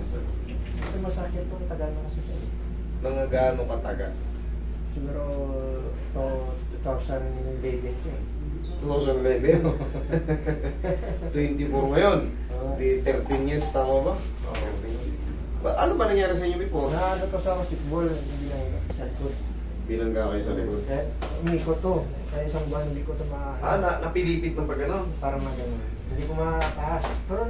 sir. Ito masakit to, tagal na kasi ito. Mga gaano katagal? Siguro ito 2011 to eh. 2011? 24 ngayon? Di 13 years, tama ba? Ano ba nangyari sa inyo before? Ano to sa basketball, hindi lang sa likod. Bilang ka kayo sa likod? Umikot to. Kaya isang buwan hindi ko ito napilipit ng pag ano? Parang magano. Hindi ko mataas. Pero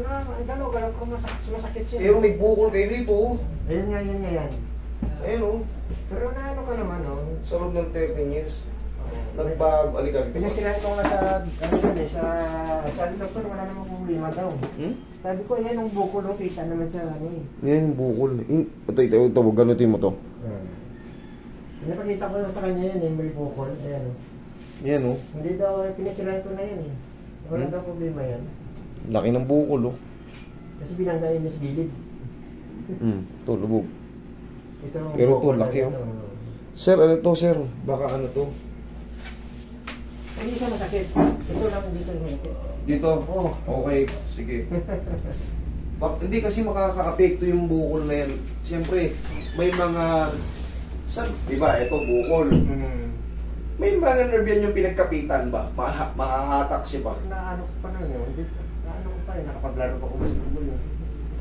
gano'n ko masakit siya. Pero may bukol kayo dito. Ayun nga, yan. Ayun o. Pero ano ka naman o. Sa loob ng 13 years. Nagpabalikan dito. Pinagsilahan ko nga sa, sabi ng doktor, wala namang problema daw. Sabi ko, yan yung bukol o, kita naman sa ano eh. Yan yung bukol. Ito, ganutin mo to. Pinapakita ko sa kanya yan eh, may bukol. Ayan o. Yan o. Hindi daw, pinagsilahan ko na yan eh. Wala daw problema yan. Laki ng bukol o. Kasi binanggayin niya sa gilid. Ito, lubog. Ito, pero ito, laki o. Sir, ano to sir? Baka ano to? Hindi siya masakit. Ito lang hindi siya masakit. Dito? Oo. Okay, sige. Hindi kasi makaka-apekto yung bukol na yan. Siyempre, may mga... Di ba, ito bukol. May mga nerve yan yung pinagkapitan ba? Mahahatak siya ba? Naano ko pa na yun. Naano ko pa yun. Nakapaglaro pa ko basketball yun.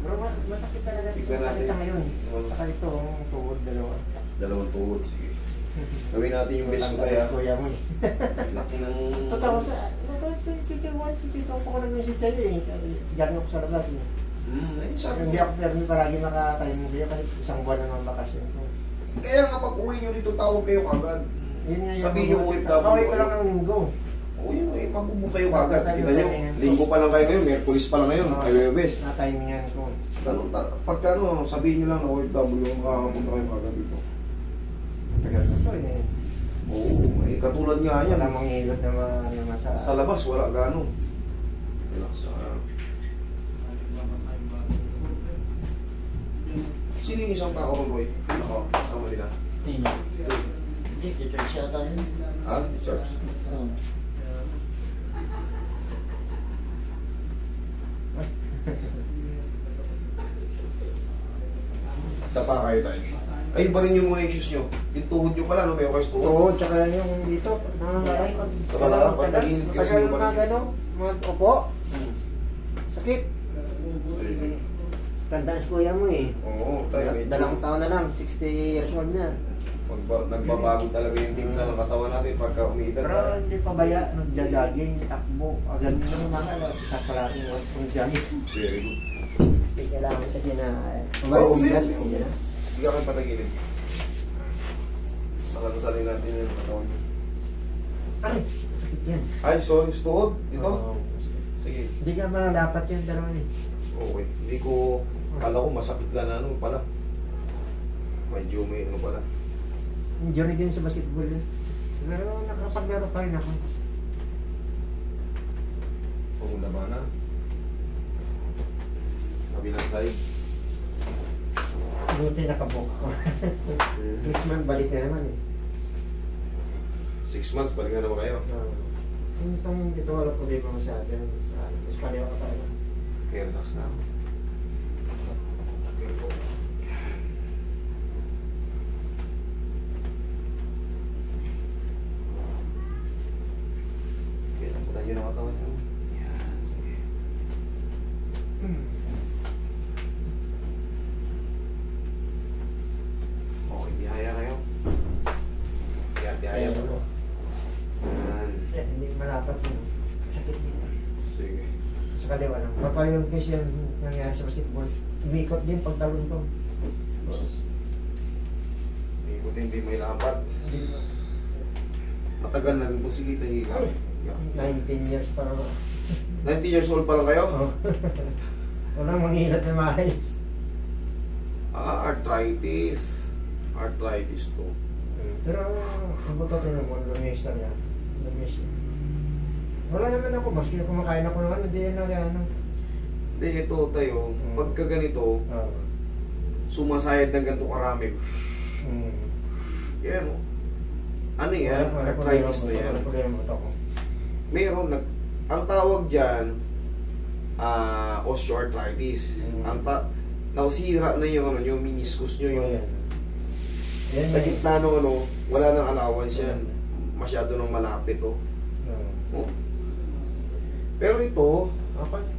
Pero masakit talaga. Masakit siya ngayon. Saka ito, tuhod, dalawa. Dalawang tuhod, sige. Gawin natin yung best ko kaya. Laki ng... Totoo sa... Tito ko nag-message sa'yo eh. Gano'n ko sa labas eh. Hindi ako permi palagi makatayin. Hindi kahit isang buwan na ng bakasyon ko. Kaya nga pag uwi nyo dito, tawag kayo kagad. Sabihin nyo uwi na. Kawin ko lang ng linggo. Uwi, mabubuo kayo kagad. Kita nyo, linggo pa lang kayo ngayon, Merkulis pa lang ngayon, kayo Webes. Na-timingan ko. Pagka ano, sabihin nyo lang na OFW, makakapunta kayo kagad dito. Tagal na to eh. Oo, katulad nga yan. Wala mong ilot na sa labas, wala gano'n. Relax na. Sino yung isang tao ron, Roy? Ako, kasama nila. Hindi, church siya tayo. Ha? Church? Tapa kayo tayo. Ay, ba rin yung muna yung shoes nyo? Yung tuhod nyo pala, no? May kayo sa tuhod. Oo, tsaka yung dito. Nangangaray. Sa balakang, pagtagilid kasi yung mga gano'n. Mga upo. Sakit. Tandaan si kuya mo eh. Oo, tayo medyo. Dalawang taon na lang, 60 years old na. Nagbabago talaga yung timpla ng katawan natin pagka umiidad Pero na. hindi pa baya, nagja-jogging, takbo. Ganun lang yung mga isa pala yung jogging. Very good. Hindi kailangan kasi na Oo, umigas. Hindi ka kayo patagilid. Sakan-salin natin yung katawan nyo. Ay, sakit yan. Ay, sorry, tuhod. Ito? Oo. Sige. Hindi ka malapat yung dalawa eh. Okay. Hindi ko, kala ko masakit ka na ano pala. Medyo may ano pala. Injury din sa basketball yun. Pero nakapaglaro pa rin ako. Pumula ba na? Kabilang side. Buti nakabok ko. Next month balik na naman eh. 6 months, balik na naman kayo. Yung itong dito wala problema mo sa atin. Sa kaliwa ka tayo. Okay, relax na ako. Okay po. Okay, napunta yun ang katawan nyo. Yan, sige. Okay, biyaya kayo. Biyaya po. Yan. Hindi malapat yun. Sakit dito. Sige. Sa kaliwa lang. Papa yung case yung nangyari sa basketball. Umikot din pag talon ko. Ikot hindi may lapat. Hindi ba? Matagal na rin po. Sige, tahiga. 19 years para 90 years old pa lang kayo? walang mangilat na maayos. Arthritis. Arthritis to. Pero ang buto tinamon, lumister yan. Lumister. Wala naman ako, maski kumakain ako ng ano, hindi yan na ano. Hindi, ito tayo. Pagka ganito, sumasayad ng ganito karami. Yan o. Ano yan? Arthritis na yan. Meron, ang tawag dyan, osteoarthritis. Nausira na yung ano, yung meniscus nyo, yung Yan sa gitna ng ano, wala nang allowance yan. Masyado nang malapit, oh. Oh. Pero ito,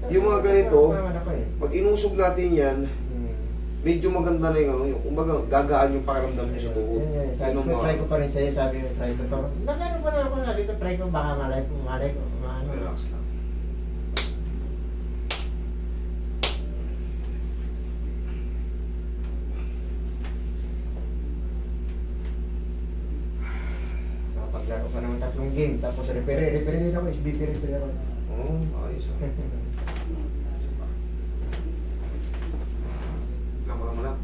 yung mga ganito, pag inusog natin yan, medyo maganda na yung ano, yung kumbaga gagaan yung pakiramdam nyo sa tuhod. Sabi ko, try ko pa rin sa'yo, sabi ko, try ko pa. Nagano pa na ako na dito, try ko, baka malay ko, maano. Relax lang. Nakapaglaro pa naman 3 game, tapos referee din ako, SBP referee ako. Oh, ayos ah. Isa pa. Lamang mo lang.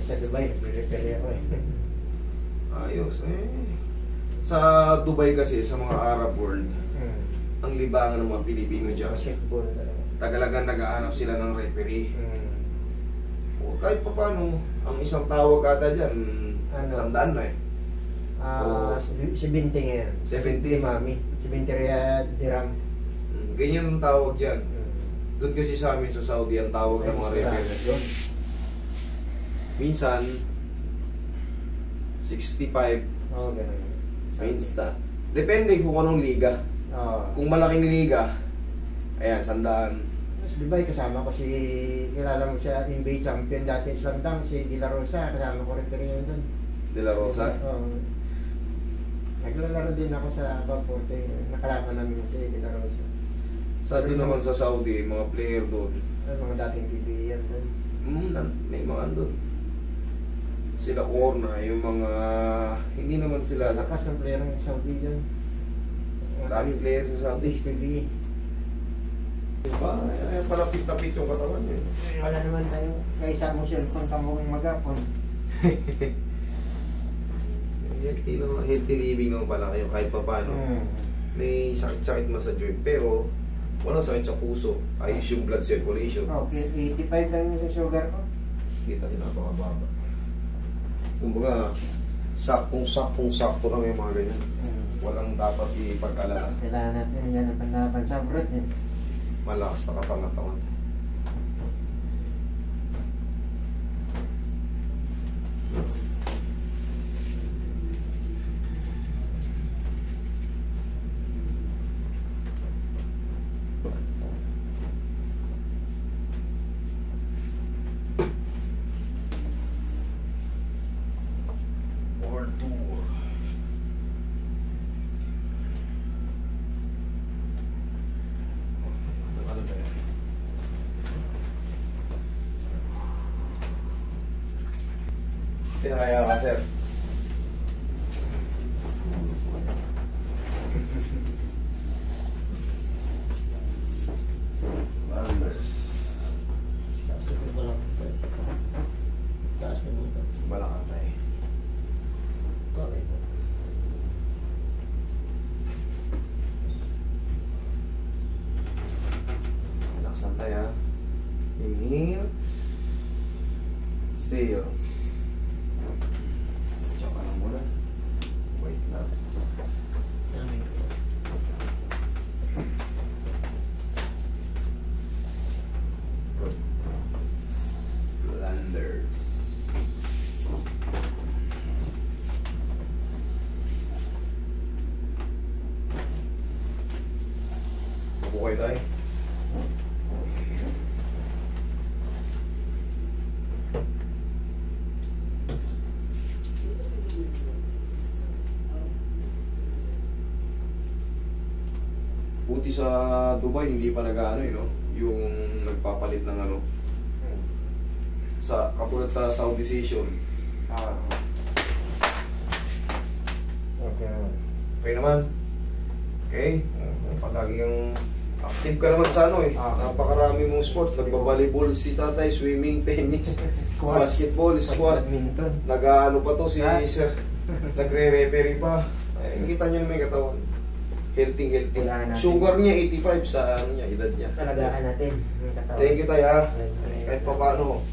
Sa Dubai, referee ako eh. Ayos eh. Sa Dubai kasi, sa mga Arab world, ang libangan ng mga Pilipino dyan. Basketball talaga. Tagalagan nag-aanap sila ng referee. O kahit pa paano, ang isang tawag ata dyan, Ano? 100 na eh. Oo. 70 ngayon. 70. Mami. 70 Riyadh Dirham. Ganyan ang tawag dyan. Doon kasi sa amin sa Saudi, ang tawag ng mga referee doon. Minsan, 65, Oo, ganun. Insta. Depende kung anong liga. Oo. Kung malaking liga, ayan, 100. Sa Dubai, kasama ko si, kilala mo siya, NBA champion dati Islam Dang, si De La Rosa, kasama ko rin yun doon. De La Rosa. Oo. Naglalaro din ako sa Baporte, nakalaban namin si De La Rosa. Sa doon naman sa Saudi, mga player doon. Ay, mga dating PBA doon. May mga doon. Sila Orna, yung mga, hindi naman sila sa Lakas ng player ng Saudi dyan. daming player sa Saudi. PBA. Diba? Ay, palapit-lapit yung katawan yun. Wala naman tayo, kaya isa mong cellphone ka mong magapon. Healthy living naman pala kayo kahit pa paano. May sakit-sakit mo sa joint pero walang sakit sa puso. Ayos yung blood circulation. Okay, 85 lang yung sugar ko. Kita nyo, napakababa. Kumbaga, sakto lang yung mga ganyan. Walang dapat ipag-alala. Kailangan natin yan ang panlaban sa abroad eh. Malakas na katangatawan. World Tour. Ano ba yan? Kaya ka, sir. Wonders. Taas ko pa lang. Taas ko ito. Malakang tayo. Correct. Laksan tayo. Inhale. Seal. Tsaka lang muna. Wait lang. Good. Blenders. Upo kayo tayo. Buti sa Dubai, hindi pa nag-ano no? Yung nagpapalit ng ano. Sa, katulad sa Southeast Okay. Okay naman. Okay. Palagi yung active ka naman sa ano eh. Napakarami mong sports. Nagbabalibol si tatay, swimming, tennis, basketball, squat. Badminton. Nag-ano pa to si sir. Nagre-referee pa. Ay, kita nyo naman yung katawan. Healthy. Kailangan natin. Sugar niya 85 sa ano niya, edad niya. Talagaan natin. Thank you tayo ha. Kahit pa paano.